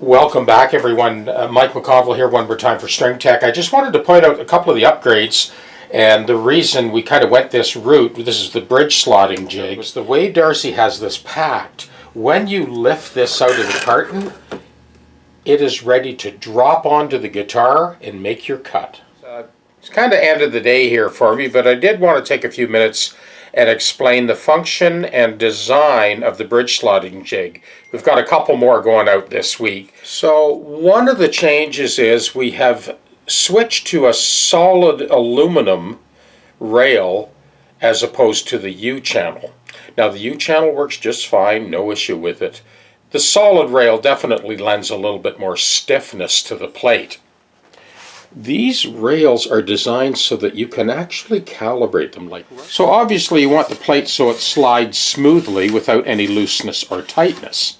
Welcome back, everyone. Mike McConville here one more time for StringTech. I just wanted to point out a couple of the upgrades, and the reason we kind of went this route, this is the bridge slotting jig, was the way Darcy has this packed. When you lift this out of the carton, it is ready to drop onto the guitar and make your cut. It's kind of end of the day here for me, but I did want to take a few minutes and explain the function and design of the bridge slotting jig. We've got a couple more going out this week. So one of the changes is we have switched to a solid aluminum rail as opposed to the U-channel. Now the U-channel works just fine, no issue with it. The solid rail definitely lends a little bit more stiffness to the plate. These rails are designed so that you can actually calibrate them. So obviously you want the plate so it slides smoothly without any looseness or tightness.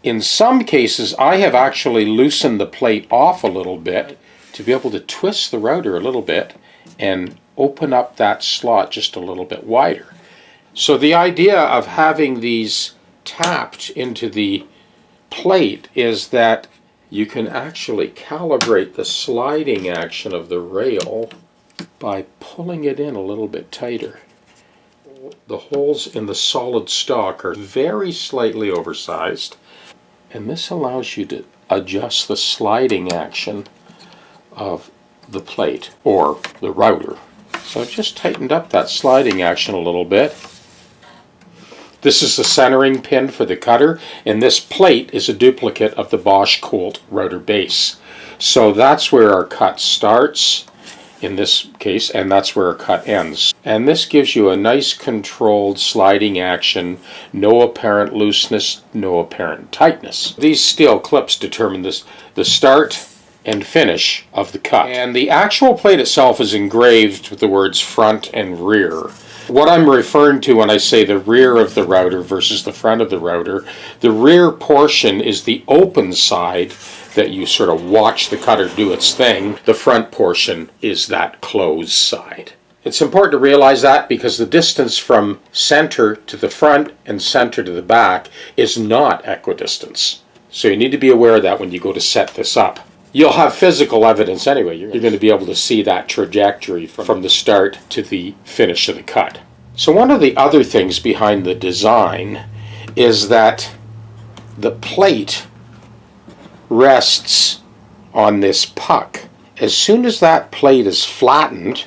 In some cases I have actually loosened the plate off a little bit to be able to twist the router a little bit and open up that slot just a little bit wider. So the idea of having these tapped into the plate is that you can actually calibrate the sliding action of the rail by pulling it in a little bit tighter. The holes in the solid stock are very slightly oversized, and this allows you to adjust the sliding action of the plate or the router. So I've just tightened up that sliding action a little bit. This is the centering pin for the cutter, and this plate is a duplicate of the Bosch Colt router base. So that's where our cut starts in this case, and that's where our cut ends. And this gives you a nice controlled sliding action, no apparent looseness, no apparent tightness. These steel clips determine the start and finish of the cut. And the actual plate itself is engraved with the words front and rear. What I'm referring to when I say the rear of the router versus the front of the router, the rear portion is the open side that you sort of watch the cutter do its thing. The front portion is that closed side. It's important to realize that because the distance from center to the front and center to the back is not equidistance. So you need to be aware of that when you go to set this up. You'll have physical evidence anyway. You're going to be able to see that trajectory from the start to the finish of the cut. So one of the other things behind the design is that the plate rests on this puck. As soon as that plate is flattened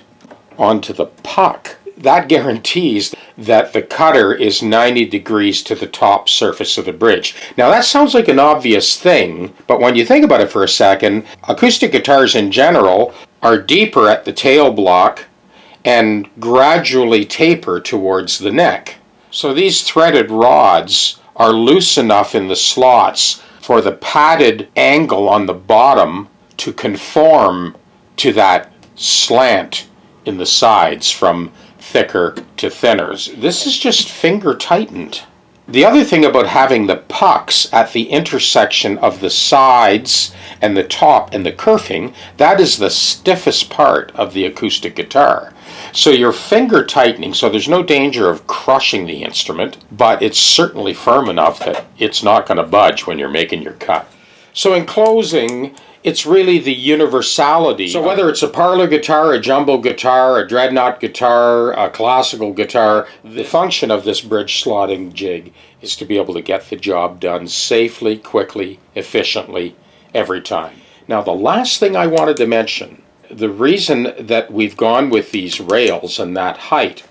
onto the puck, that guarantees that the cutter is 90 degrees to the top surface of the bridge. Now that sounds like an obvious thing, but when you think about it for a second, acoustic guitars in general are deeper at the tail block and gradually taper towards the neck. So these threaded rods are loose enough in the slots for the padded angle on the bottom to conform to that slant in the sides from thicker to thinner. This is just finger tightened. The other thing about having the pucks at the intersection of the sides and the top and the kerfing, that is the stiffest part of the acoustic guitar. So you're finger tightening, so there's no danger of crushing the instrument, but it's certainly firm enough that it's not going to budge when you're making your cut. So in closing, it's really the universality. So whether it's a parlor guitar, a jumbo guitar, a dreadnought guitar, a classical guitar, the function of this bridge slotting jig is to be able to get the job done safely, quickly, efficiently, every time. Now the last thing I wanted to mention, the reason that we've gone with these rails and that height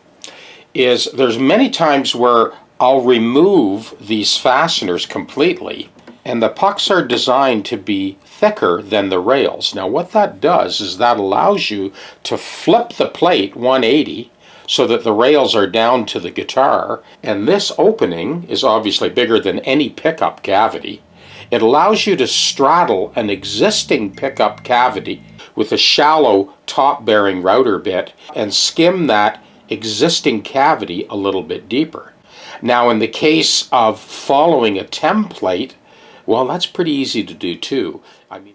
is there's many times where I'll remove these fasteners completely, and the pucks are designed to be thicker than the rails. Now what that does is that allows you to flip the plate 180 so that the rails are down to the guitar, and this opening is obviously bigger than any pickup cavity. It allows you to straddle an existing pickup cavity with a shallow top-bearing router bit and skim that existing cavity a little bit deeper. Now in the case of following a template, well, that's pretty easy to do too.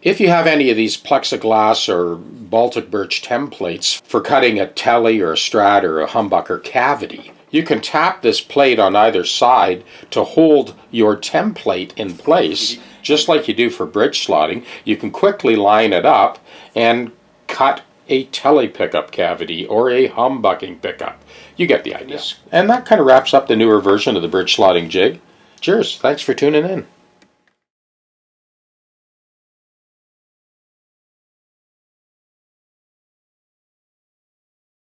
If you have any of these plexiglass or Baltic birch templates for cutting a telly or a Strat or a humbucker cavity, You can tap this plate on either side to hold your template in place, just like you do for bridge slotting. You can quickly line it up and cut a tele pickup cavity or a humbucking pickup. You get the idea. And that kind of wraps up the newer version of the bridge slotting jig. Cheers. Thanks for tuning in.